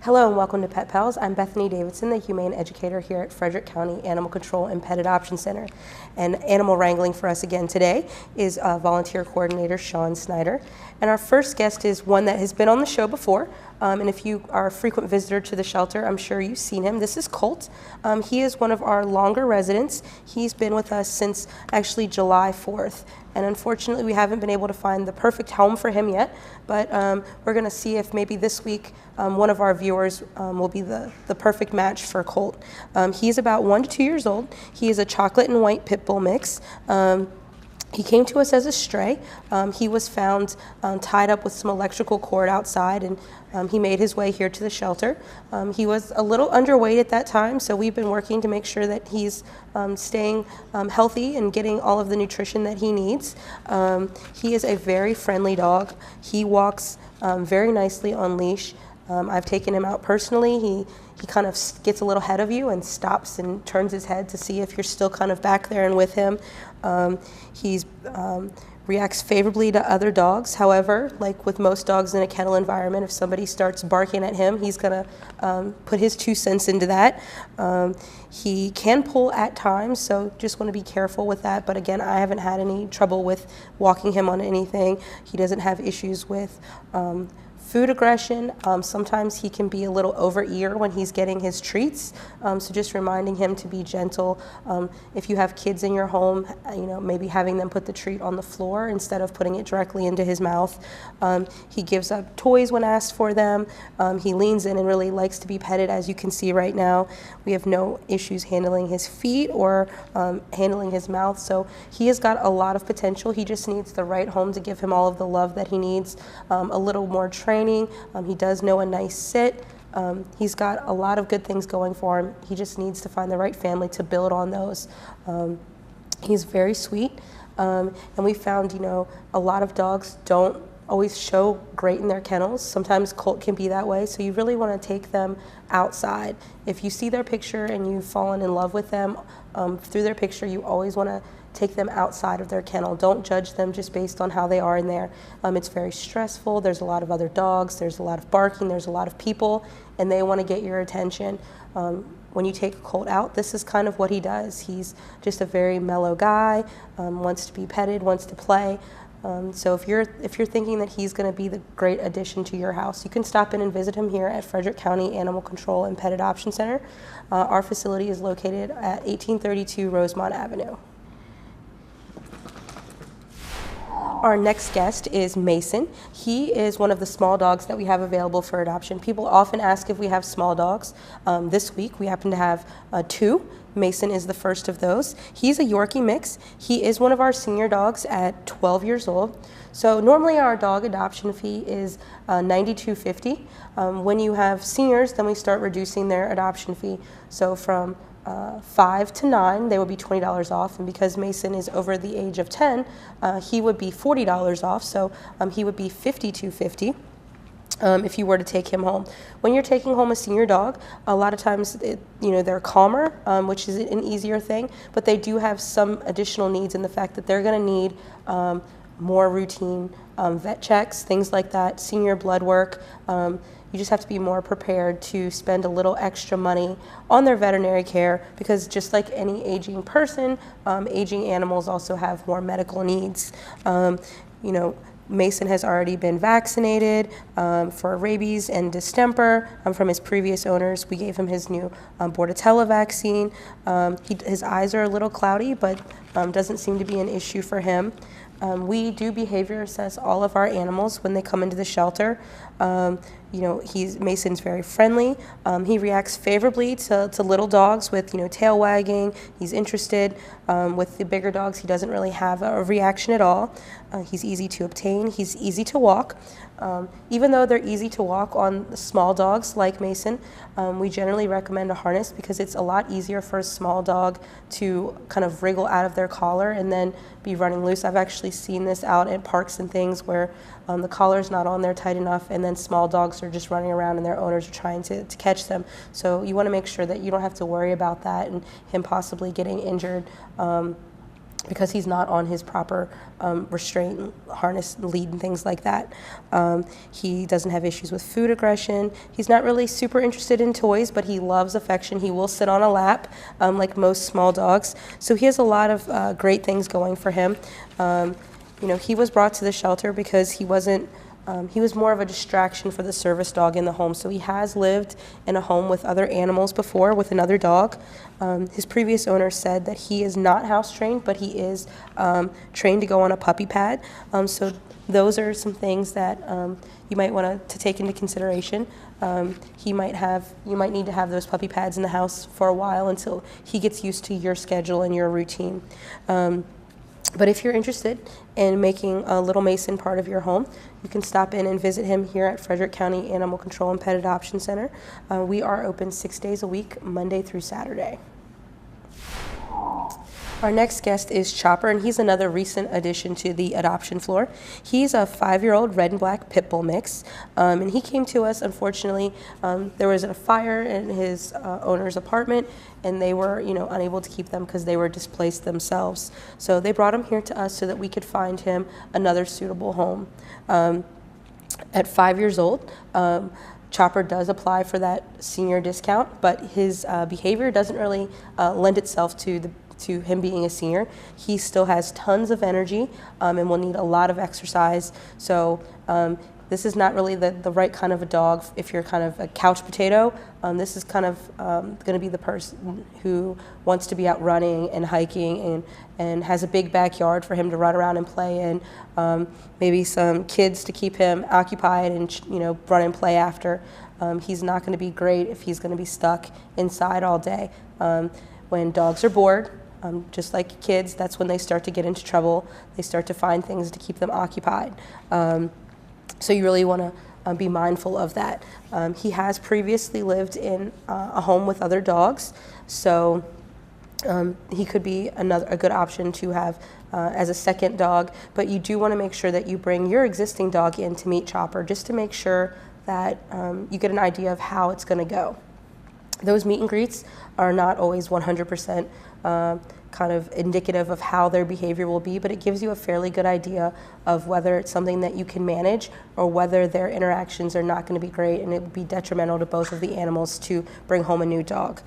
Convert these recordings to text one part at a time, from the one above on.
Hello and welcome to Pet Pals. I'm Bethany Davidson, the Humane Educator here at Frederick County Animal Control and Pet Adoption Center. And animal wrangling for us again today is Volunteer Coordinator Sean Snyder. And our first guest is one that has been on the show before. And if you are a frequent visitor to the shelter, I'm sure you've seen him. This is Colt. He is one of our longer residents. He's been with us since actually July 4th. And unfortunately, we haven't been able to find the perfect home for him yet. But we're going to see if maybe this week one of our viewers will be the perfect match for Colt. He's about 1 to 2 years old. He is a chocolate and white pit bull mix. He came to us as a stray. He was found tied up with some electrical cord outside, and he made his way here to the shelter. He was a little underweight at that time, so we've been working to make sure that he's staying healthy and getting all of the nutrition that he needs. He is a very friendly dog. He walks very nicely on leash. I've taken him out personally. He kind of gets a little ahead of you and stops and turns his head to see if you're still kind of back there and with him. He reacts favorably to other dogs. However, like with most dogs in a kennel environment, if somebody starts barking at him, he's going to put his 2 cents into that. He can pull at times, so just want to be careful with that. But again, I haven't had any trouble with walking him on anything. He doesn't have issues with food aggression. Sometimes he can be a little over eager when he's getting his treats, so just reminding him to be gentle. If you have kids in your home, maybe having them put the treat on the floor instead of putting it directly into his mouth. He gives up toys when asked for them. He leans in and really likes to be petted, as you can see right now. We have no issues handling his feet or handling his mouth, so he has got a lot of potential. He just needs the right home to give him all of the love that he needs, a little more training. He does know a nice sit. He's got a lot of good things going for him. He just needs to find the right family to build on those. He's very sweet, and we found, a lot of dogs don't always show great in their kennels. Sometimes Colt can be that way, so you really want to take them outside. If you see their picture and you've fallen in love with them through their picture, you always want to take them outside of their kennel. Don't judge them just based on how they are in there. It's very stressful. There's a lot of other dogs. There's a lot of barking. There's a lot of people, and they want to get your attention. When you take a Colt out, this is kind of what he does. He's just a very mellow guy, wants to be petted, wants to play. So if you're thinking that he's going to be the great addition to your house, you can stop in and visit him here at Frederick County Animal Control and Pet Adoption Center. Our facility is located at 1832 Rosemont Avenue. Our next guest is Mason. He is one of the small dogs that we have available for adoption. People often ask if we have small dogs. This week we happen to have 2. Mason is the first of those. He's a Yorkie mix. He is one of our senior dogs at 12 years old. So normally our dog adoption fee is $92.50. When you have seniors, then we start reducing their adoption fee. So from 5 to 9, they would be $20 off, and because Mason is over the age of 10, he would be $40 off, so he would be $52.50 if you were to take him home. When you're taking home a senior dog, a lot of times they're calmer, which is an easier thing, but they do have some additional needs in the fact that they're going to need more routine vet checks, things like that, senior blood work. You just have to be more prepared to spend a little extra money on their veterinary care, because just like any aging person, aging animals also have more medical needs. Mason has already been vaccinated for rabies and distemper from his previous owners. We gave him his new Bordetella vaccine. His eyes are a little cloudy, but doesn't seem to be an issue for him. We do behavior assess all of our animals when they come into the shelter. Mason's very friendly. He reacts favorably to little dogs with, tail wagging. He's interested. With the bigger dogs, he doesn't really have a reaction at all. He's easy to obtain. He's easy to walk. Even though they're easy to walk on small dogs like Mason, we generally recommend a harness because it's a lot easier for a small dog to kind of wriggle out of their collar and then be running loose. I've actually seen this out at parks and things where the collar's not on there tight enough, and then small dogs are just running around and their owners are trying to catch them. So you want to make sure that you don't have to worry about that and him possibly getting injured. because he's not on his proper restraint harness lead and things like that. He doesn't have issues with food aggression. He's not really super interested in toys, but he loves affection. He will sit on a lap like most small dogs. So he has a lot of great things going for him. He was brought to the shelter because he was more of a distraction for the service dog in the home. So he has lived in a home with other animals before, with another dog. His previous owner said that he is not house trained, but he is trained to go on a puppy pad. So those are some things that you might want to take into consideration. You might need to have those puppy pads in the house for a while until he gets used to your schedule and your routine. But if you're interested in making Little Mason part of your home, you can stop in and visit him here at Frederick County Animal Control and Pet Adoption Center. We are open 6 days a week, Monday through Saturday. Our next guest is Chopper, and he's another recent addition to the adoption floor. He's a 5-year-old red and black pit bull mix, and he came to us. Unfortunately, there was a fire in his owner's apartment, and they were, unable to keep them because they were displaced themselves. So they brought him here to us so that we could find him another suitable home. At 5 years old, Chopper does apply for that senior discount, but his behavior doesn't really lend itself to him being a senior. He still has tons of energy and will need a lot of exercise. So this is not really the right kind of a dog if you're kind of a couch potato. This is kind of going to be the person who wants to be out running and hiking and has a big backyard for him to run around and play in. Maybe some kids to keep him occupied and run and play after. He's not going to be great if he's going to be stuck inside all day. When dogs are bored, just like kids, that's when they start to get into trouble. They start to find things to keep them occupied. So you really want to be mindful of that. He has previously lived in a home with other dogs, so he could be a good option to have as a second dog, but you do want to make sure that you bring your existing dog in to meet Chopper, just to make sure that you get an idea of how it's going to go. Those meet and greets are not always 100% kind of indicative of how their behavior will be, but it gives you a fairly good idea of whether it's something that you can manage or whether their interactions are not going to be great and it would be detrimental to both of the animals to bring home a new dog.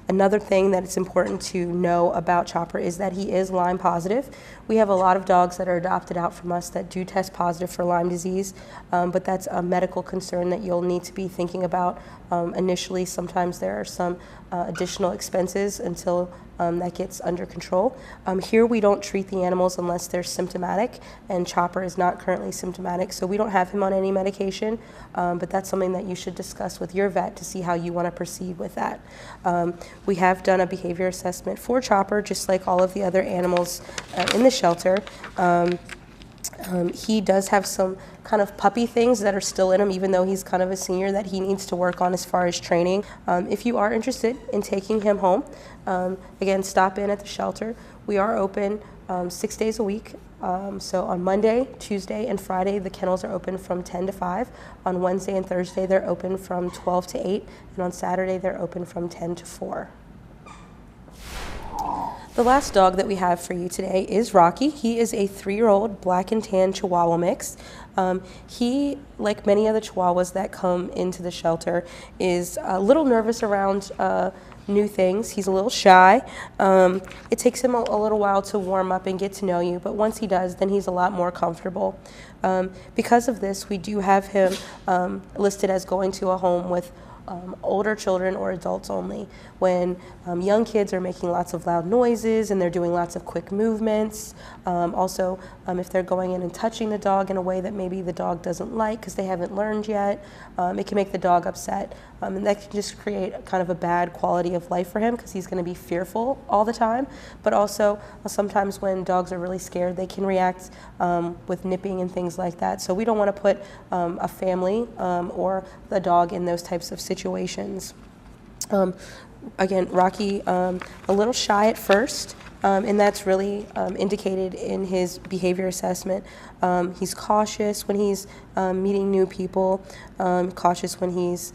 Another thing that it's important to know about Chopper is that he is Lyme positive. We have a lot of dogs that are adopted out from us that do test positive for Lyme disease, but that's a medical concern that you'll need to be thinking about. Initially, sometimes there are some additional expenses until that gets under control. Here we don't treat the animals unless they're symptomatic, and Chopper is not currently symptomatic, so we don't have him on any medication, but that's something that you should discuss with your vet to see how you want to proceed with that. We have done a behavior assessment for Chopper, just like all of the other animals in the shelter. He does have some kind of puppy things that are still in him, even though he's kind of a senior, that he needs to work on as far as training. If you are interested in taking him home, again, stop in at the shelter. We are open 6 days a week. So on Monday, Tuesday, and Friday, the kennels are open from 10 to 5. On Wednesday and Thursday, they're open from 12 to 8. And on Saturday, they're open from 10 to 4. The last dog that we have for you today is Rocky. He is a 3-year-old black and tan Chihuahua mix. He, like many other Chihuahuas that come into the shelter, is a little nervous around new things. He's a little shy. It takes him a little while to warm up and get to know you, but once he does, then he's a lot more comfortable. Because of this, we do have him listed as going to a home with older children or adults only. When young kids are making lots of loud noises and they're doing lots of quick movements. Also, if they're going in and touching the dog in a way that maybe the dog doesn't like because they haven't learned yet, it can make the dog upset. And that can just create kind of a bad quality of life for him because he's going to be fearful all the time. But also, sometimes when dogs are really scared, they can react with nipping and things like that. So we don't want to put a family or the dog in those types of situations. Again, Rocky, a little shy at first, and that's really indicated in his behavior assessment. He's cautious when he's meeting new people, cautious when he's,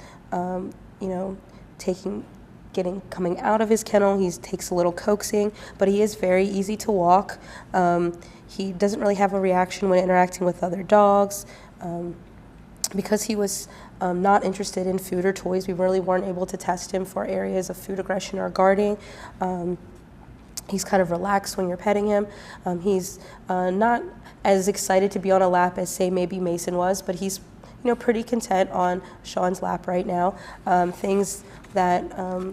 taking coming out of his kennel. He takes a little coaxing, but he is very easy to walk. He doesn't really have a reaction when interacting with other dogs. Because he was not interested in food or toys, we really weren't able to test him for areas of food aggression or guarding. He's kind of relaxed when you're petting him. He's not as excited to be on a lap as, say, maybe Mason was, but he's pretty content on Sean's lap right now. Things that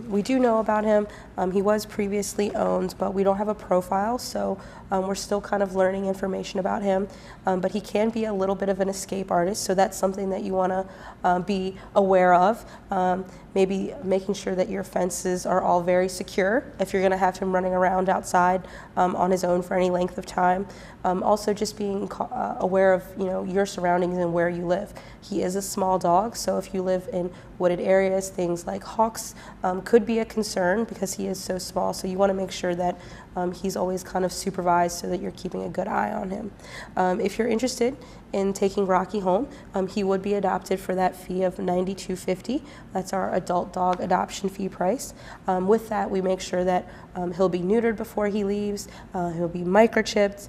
we do know about him, he was previously owned, but we don't have a profile, so we're still kind of learning information about him. But he can be a little bit of an escape artist, so that's something that you want to be aware of. Maybe making sure that your fences are all very secure if you're going to have him running around outside on his own for any length of time. Also just being aware of your surroundings and where you live. He is a small dog, so if you live in wooded areas, things like hawks could be a concern because he is so small. So you want to make sure that he's always kind of supervised so that you're keeping a good eye on him. If you're interested in taking Rocky home, he would be adopted for that fee of $92.50. That's our adult dog adoption fee price. With that, we make sure that he'll be neutered before he leaves, he'll be microchipped,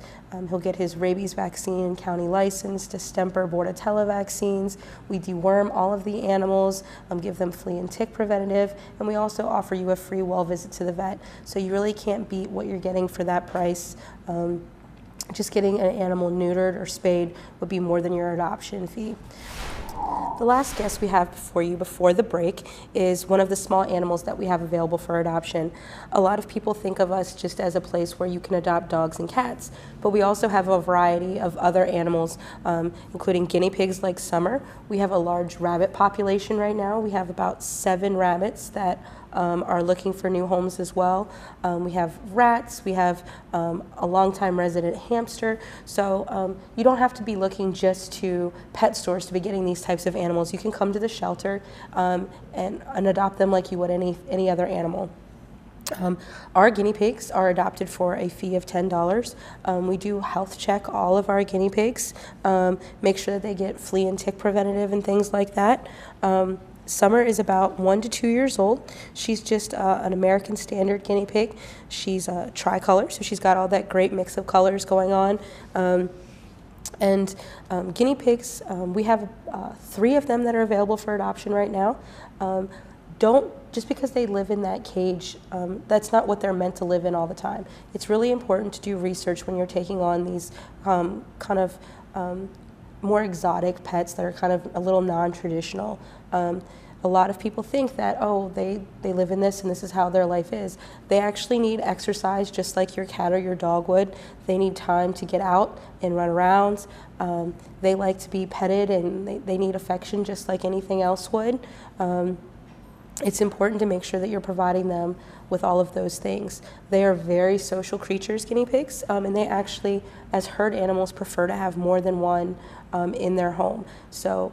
he'll get his rabies vaccine and county license, distemper, bordetella vaccines. We deworm all of the animals, give them flea and tick preventative, and we also offer you a free well visit to the vet. So you really can't beat what you're getting for that price. Just getting an animal neutered or spayed would be more than your adoption fee. The last guest we have for you before the break is one of the small animals that we have available for adoption. A lot of people think of us just as a place where you can adopt dogs and cats, but we also have a variety of other animals, including guinea pigs like Summer. We have a large rabbit population right now. We have about 7 rabbits that are looking for new homes as well. We have rats, we have a longtime resident hamster. So you don't have to be looking just to pet stores to be getting these types of animals. You can come to the shelter and adopt them like you would any other animal. Our guinea pigs are adopted for a fee of $10. We do health check all of our guinea pigs, make sure that they get flea and tick preventative and things like that. Summer is about 1 to 2 years old. She's just an American Standard guinea pig. She's tricolor, so she's got all that great mix of colors going on. Guinea pigs, we have 3 of them that are available for adoption right now. Just because they live in that cage, that's not what they're meant to live in all the time. It's really important to do research when you're taking on these more exotic pets that are kind of a little non-traditional. A lot of people think that, oh, they live in this and this is how their life is. They actually need exercise just like your cat or your dog would. They need time to get out and run around. They like to be petted and they need affection just like anything else would. It's important to make sure that you're providing them with all of those things. They are very social creatures, guinea pigs, and they actually, as herd animals, prefer to have more than one in their home. So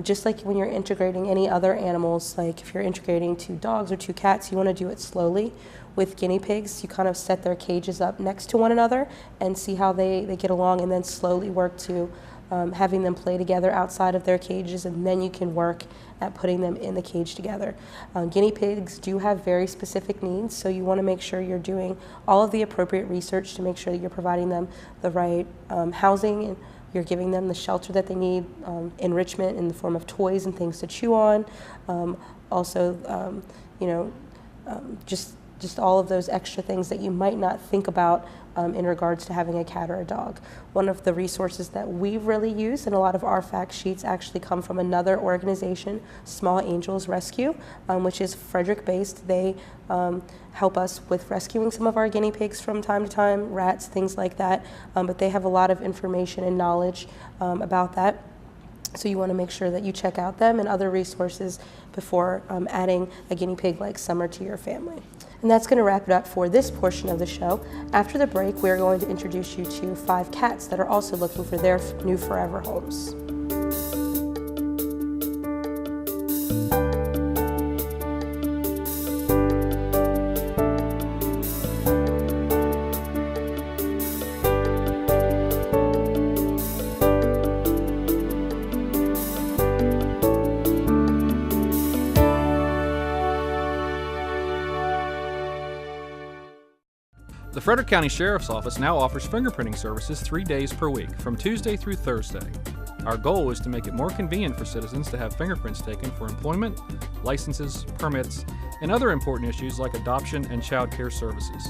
just like when you're integrating any other animals, like if you're integrating 2 dogs or 2 cats, you want to do it slowly. With guinea pigs, you kind of set their cages up next to one another and see how they get along, and then slowly work to having them play together outside of their cages, and then you can work at putting them in the cage together. Guinea pigs do have very specific needs, so you want to make sure you're doing all of the appropriate research to make sure that you're providing them the right housing, and you're giving them the shelter that they need, enrichment in the form of toys and things to chew on. Just all of those extra things that you might not think about in regards to having a cat or a dog. One of the resources that we really use, and a lot of our fact sheets actually come from another organization, Small Angels Rescue, which is Frederick-based. They help us with rescuing some of our guinea pigs from time to time, rats, things like that, but they have a lot of information and knowledge about that. So you want to make sure that you check out them and other resources before adding a guinea pig like Summer to your family. And that's going to wrap it up for this portion of the show. After the break, we're going to introduce you to 5 cats that are also looking for their new forever homes. The Frederick County Sheriff's Office now offers fingerprinting services 3 days per week, from Tuesday through Thursday. Our goal is to make it more convenient for citizens to have fingerprints taken for employment, licenses, permits, and other important issues like adoption and child care services.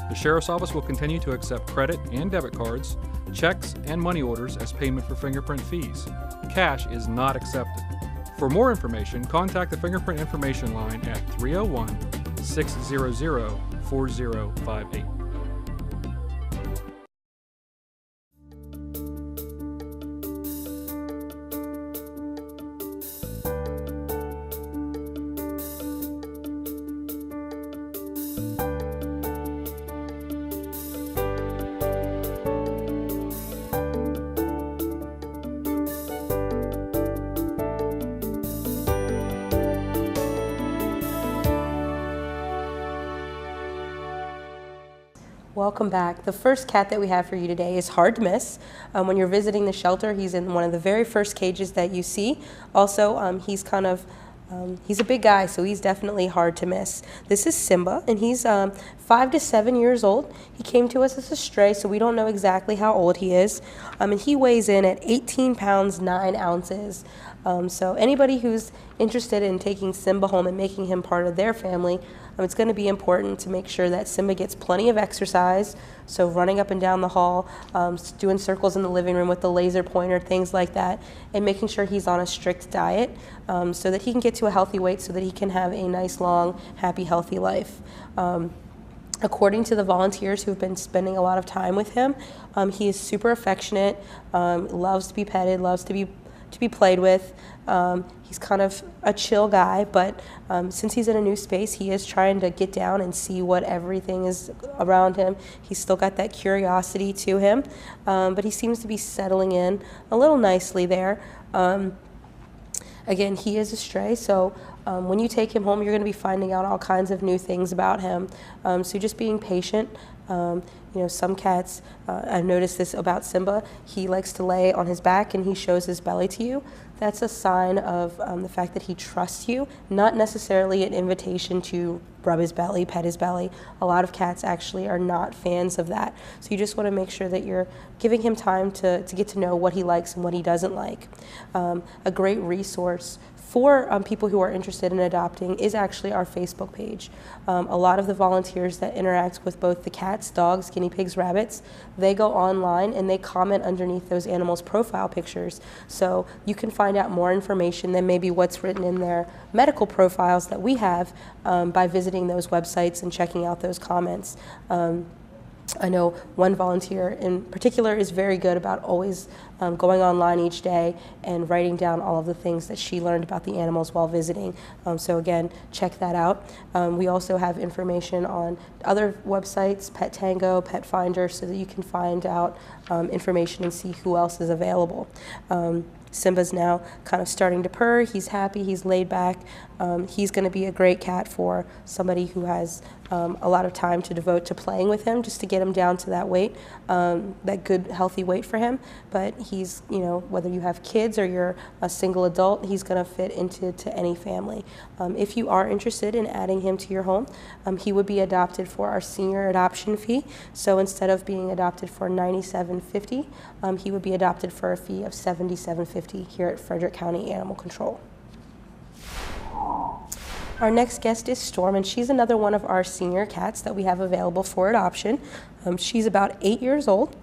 The Sheriff's Office will continue to accept credit and debit cards, checks, and money orders as payment for fingerprint fees. Cash is not accepted. For more information, contact the Fingerprint Information Line at 301-600-4058. Welcome back. The first cat that we have for you today is hard to miss. When you're visiting the shelter, he's in one of the very first cages that you see. Also, he's a big guy, so he's definitely hard to miss. This is Simba, and he's 5 to 7 years old. He came to us as a stray, so we don't know exactly how old he is. And he weighs in at 18 pounds, 9 ounces. So anybody who's interested in taking Simba home and making him part of their family, it's going to be important to make sure that Simba gets plenty of exercise, so running up and down the hall, doing circles in the living room with the laser pointer, things like that, and making sure he's on a strict diet so that he can get to a healthy weight so that he can have a nice, long, happy, healthy life. According to the volunteers who've been spending a lot of time with him, he is super affectionate, loves to be petted, loves to be played with. He's kind of a chill guy, but since he's in a new space, he is trying to get down and see what everything is around him. He's still got that curiosity to him, but he seems to be settling in a little nicely there. Again, he is a stray, so when you take him home, you're going to be finding out all kinds of new things about him. So just being patient. Some cats, I've noticed this about Simba, he likes to lay on his back and he shows his belly to you. That's a sign of the fact that he trusts you, not necessarily an invitation to rub his belly, pet his belly. A lot of cats actually are not fans of that. So you just want to make sure that you're giving him time to get to know what he likes and what he doesn't like. A great resource for people who are interested in adopting is actually our Facebook page. A lot of the volunteers that interact with both the cats, dogs, guinea pigs, rabbits, they go online and they comment underneath those animals' profile pictures. So you can find out more information than maybe what's written in their medical profiles that we have by visiting those websites and checking out those comments. I know one volunteer in particular is very good about always going online each day and writing down all of the things that she learned about the animals while visiting. So again, check that out. We also have information on other websites, Pet Tango, Pet Finder, so that you can find out information and see who else is available. Simba's now kind of starting to purr. He's happy. He's laid back. He's going to be a great cat for somebody who has a lot of time to devote to playing with him, just to get him down to that weight, that good, healthy weight for him. But he's, whether you have kids or you're a single adult, he's going to fit into any family. If you are interested in adding him to your home, he would be adopted for our senior adoption fee. So instead of being adopted for $97.50, he would be adopted for a fee of $77.50 here at Frederick County Animal Control. Our next guest is Storm, and she's another one of our senior cats that we have available for adoption. She's about 8 years old.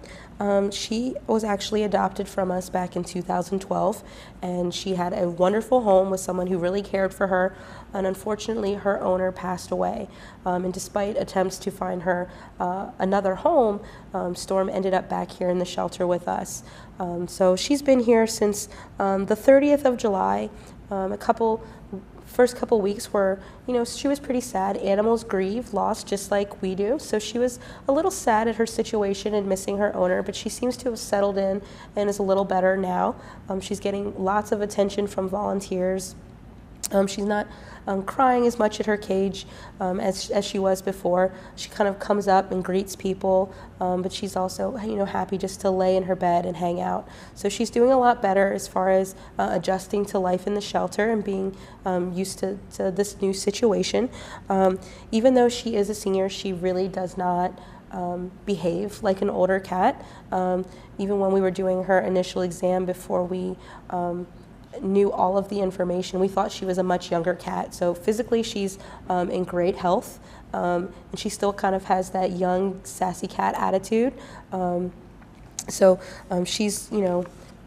She was actually adopted from us back in 2012, and she had a wonderful home with someone who really cared for her, and unfortunately her owner passed away. And despite attempts to find her another home, Storm ended up back here in the shelter with us. So she's been here since the 30th of July. First couple weeks were, she was pretty sad. Animals grieve loss just like we do. So she was a little sad at her situation and missing her owner, but she seems to have settled in and is a little better now. She's getting lots of attention from volunteers. She's not crying as much at her cage as she was before. She kind of comes up and greets people, but she's also happy just to lay in her bed and hang out. So she's doing a lot better as far as adjusting to life in the shelter and being used to this new situation. Even though she is a senior, she really does not behave like an older cat. Even when we were doing her initial exam before we knew all of the information, we thought she was a much younger cat. So physically she's in great health, and she still kind of has that young sassy cat attitude. She's, you know,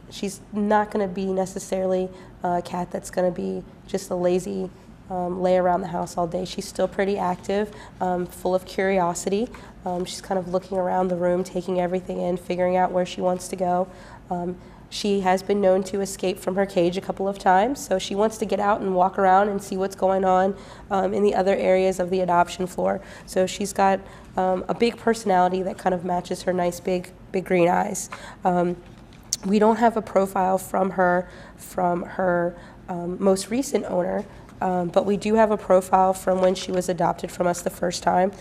she's not going to be necessarily a cat that's going to be just a lazy lay around the house all day. She's still pretty active, full of curiosity. She's kind of looking around the room, taking everything in, figuring out where she wants to go. She has been known to escape from her cage a couple of times, so she wants to get out and walk around and see what's going on in the other areas of the adoption floor. So she's got a big personality that kind of matches her nice big green eyes. We don't have a profile from her most recent owner, but we do have a profile from when she was adopted from us the first time.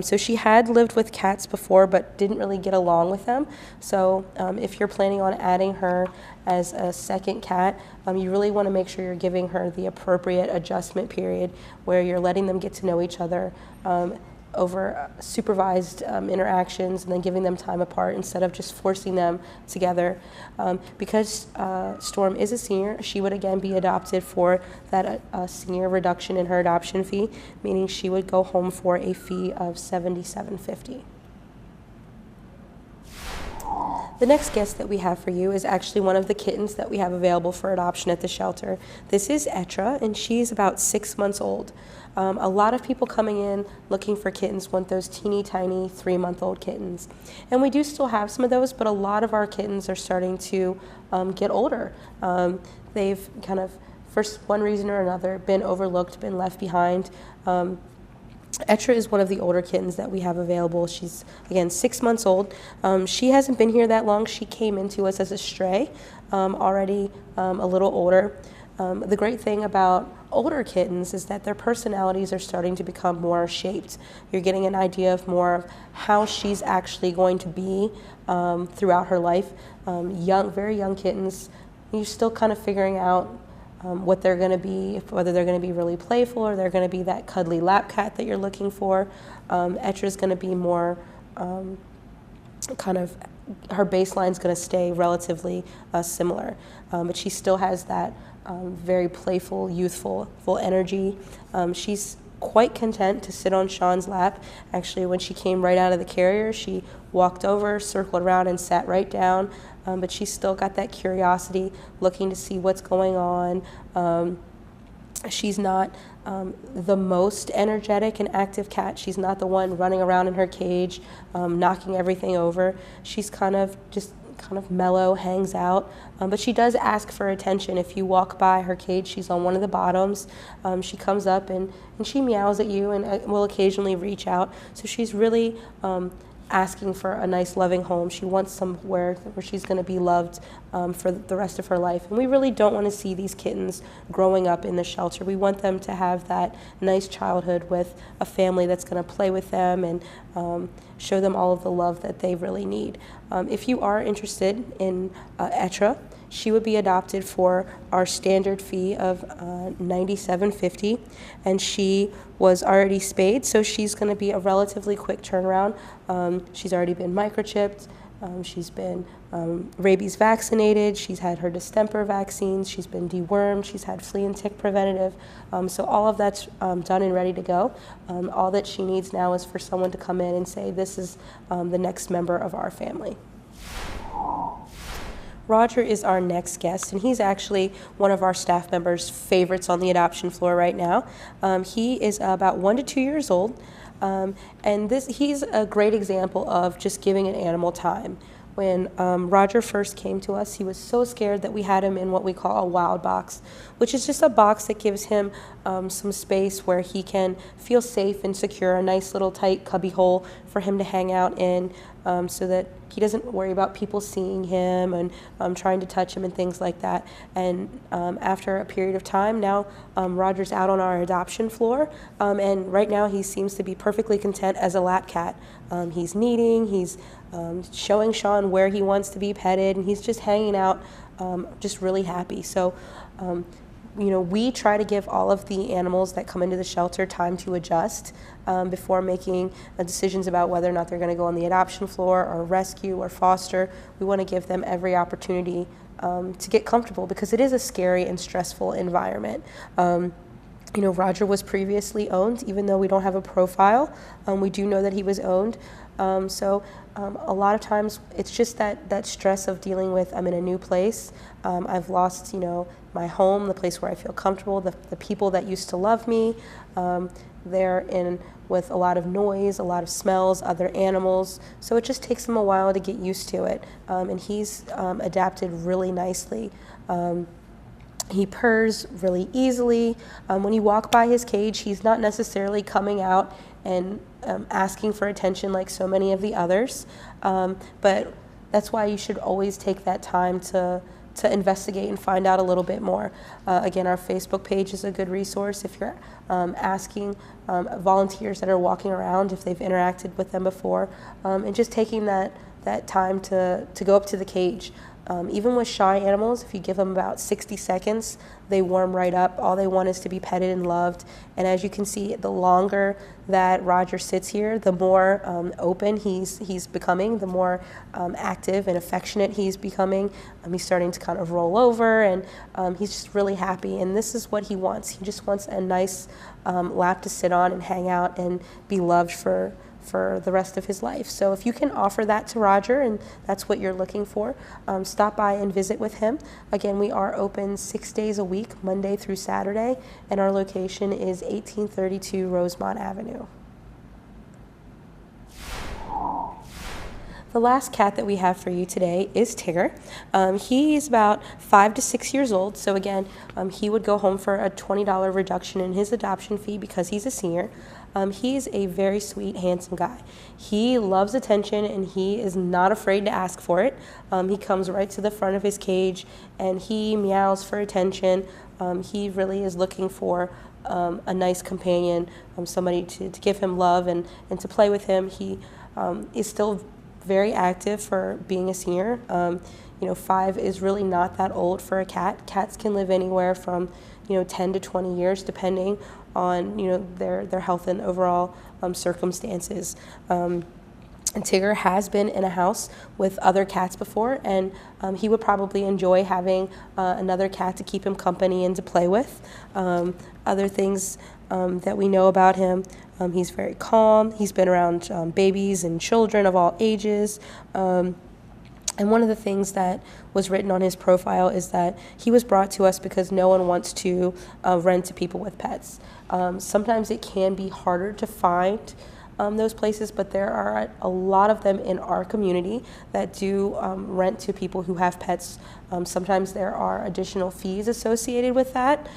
So she had lived with cats before but didn't really get along with them. So if you're planning on adding her as a second cat, you really want to make sure you're giving her the appropriate adjustment period where you're letting them get to know each other over supervised interactions and then giving them time apart instead of just forcing them together. Because Storm is a senior, she would again be adopted for that senior reduction in her adoption fee, meaning she would go home for a fee of $77.50. The next guest that we have for you is actually one of the kittens that we have available for adoption at the shelter. This is Etra, and she's about 6 months old. A lot of people coming in looking for kittens want those teeny tiny 3-month-old kittens. And we do still have some of those, but a lot of our kittens are starting to get older. They've kind of, for one reason or another, been overlooked, been left behind. Etra is one of the older kittens that we have available. She's, again, 6 months old. She hasn't been here that long. She came into us as a stray, already a little older. The great thing about older kittens is that their personalities are starting to become more shaped. You're getting an idea of more of how she's actually going to be throughout her life. Very young kittens, you're still kind of figuring out what they're going to be, whether they're going to be really playful or they're going to be that cuddly lap cat that you're looking for. Etra is going to be more kind of, her baseline's going to stay relatively similar, but she still has that very playful, youthful, full energy. She's quite content to sit on Sean's lap. Actually, when she came right out of the carrier, she walked over, circled around, and sat right down. But she's still got that curiosity, looking to see what's going on. She's not the most energetic and active cat. She's not the one running around in her cage, knocking everything over. She's kind of mellow, hangs out, but she does ask for attention. If you walk by her cage, she's on one of the bottoms. She comes up and she meows at you and will occasionally reach out. So she's really asking for a nice, loving home. She wants somewhere where she's going to be loved for the rest of her life. And we really don't want to see these kittens growing up in the shelter. We want them to have that nice childhood with a family that's going to play with them and show them all of the love that they really need. If you are interested in Etra, she would be adopted for our standard fee of $97.50, and she was already spayed, so she's going to be a relatively quick turnaround. She's already been microchipped. She's been rabies vaccinated. She's had her distemper vaccines. She's been dewormed. She's had flea and tick preventative. So all of that's done and ready to go. All that she needs now is for someone to come in and say, this is the next member of our family. Roger is our next guest, and he's actually one of our staff members' favorites on the adoption floor right now. He is about 1 to 2 years old, and he's a great example of just giving an animal time. When Roger first came to us, he was so scared that we had him in what we call a wild box, which is just a box that gives him some space where he can feel safe and secure, a nice little tight cubby hole for him to hang out in, so that he doesn't worry about people seeing him and trying to touch him and things like that. And after a period of time, now Roger's out on our adoption floor, and right now he seems to be perfectly content as a lap cat. He's kneading, he's showing Sean where he wants to be petted, and he's just hanging out, just really happy. So we try to give all of the animals that come into the shelter time to adjust before making decisions about whether or not they're going to go on the adoption floor or rescue or foster. We want to give them every opportunity to get comfortable, because it is a scary and stressful environment. Roger was previously owned. Even though we don't have a profile, we do know that he was owned. So a lot of times it's just that stress of dealing with, I'm in a new place. I've lost, my home, the place where I feel comfortable, the people that used to love me. They're in with a lot of noise, a lot of smells, other animals. So it just takes him a while to get used to it. And he's adapted really nicely. He purrs really easily. When you walk by his cage, he's not necessarily coming out and asking for attention like so many of the others. But that's why you should always take that time to investigate and find out a little bit more. Again, our Facebook page is a good resource if you're asking volunteers that are walking around if they've interacted with them before, and just taking that time to go up to the cage. Even with shy animals, if you give them about 60 seconds, they warm right up. All they want is to be petted and loved. And as you can see, the longer that Roger sits here, the more open he's becoming, the more active and affectionate he's becoming. He's starting to kind of roll over, and he's just really happy. And this is what he wants. He just wants a nice lap to sit on and hang out and be loved for the rest of his life. So if you can offer that to Roger, and that's what you're looking for, stop by and visit with him. Again, we are open 6 days a week, Monday through Saturday, and our location is 1832 Rosemont Avenue. The last cat that we have for you today is Tigger. He is about 5 to 6 years old, so again, he would go home for a $20 reduction in his adoption fee because he's a senior. He is a very sweet, handsome guy. He loves attention, and he is not afraid to ask for it. He comes right to the front of his cage, and he meows for attention. He really is looking for a nice companion, somebody to give him love and to play with him. He is still very active for being a senior. 5 is really not that old for a cat. Cats can live anywhere from 10 to 20 years depending on their health and overall circumstances. And Tigger has been in a house with other cats before, and he would probably enjoy having another cat to keep him company and to play with. Other things that we know about him: he's very calm. He's been around babies and children of all ages. And one of the things that was written on his profile is that he was brought to us because no one wants to rent to people with pets. Sometimes it can be harder to find those places, but there are a lot of them in our community that do rent to people who have pets. Sometimes there are additional fees associated with that.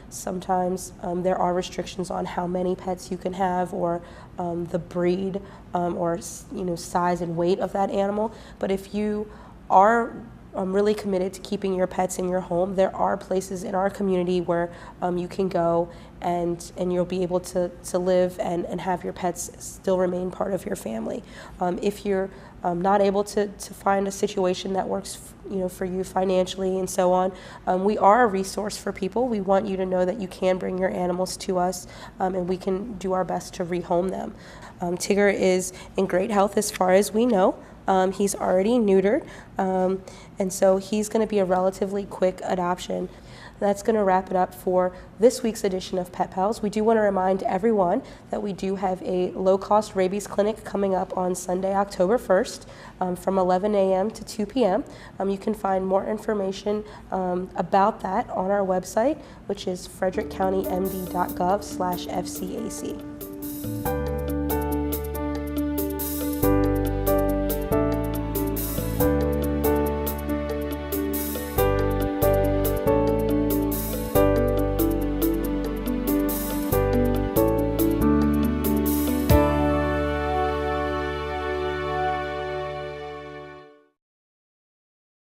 Sometimes there are restrictions on how many pets you can have, or the breed, or size and weight of that animal. But if you are really committed to keeping your pets in your home, there are places in our community where you can go and you'll be able to live and have your pets still remain part of your family. If you're not able to find a situation that works for you financially and so on, we are a resource for people. We want you to know that you can bring your animals to us, and we can do our best to rehome them. Tigger is in great health as far as we know. He's already neutered, and so he's going to be a relatively quick adoption. That's going to wrap it up for this week's edition of Pet Pals. We do want to remind everyone that we do have a low-cost rabies clinic coming up on Sunday, October 1st, from 11 a.m. to 2 p.m. You can find more information about that on our website, which is frederickcountymd.gov/FCAC.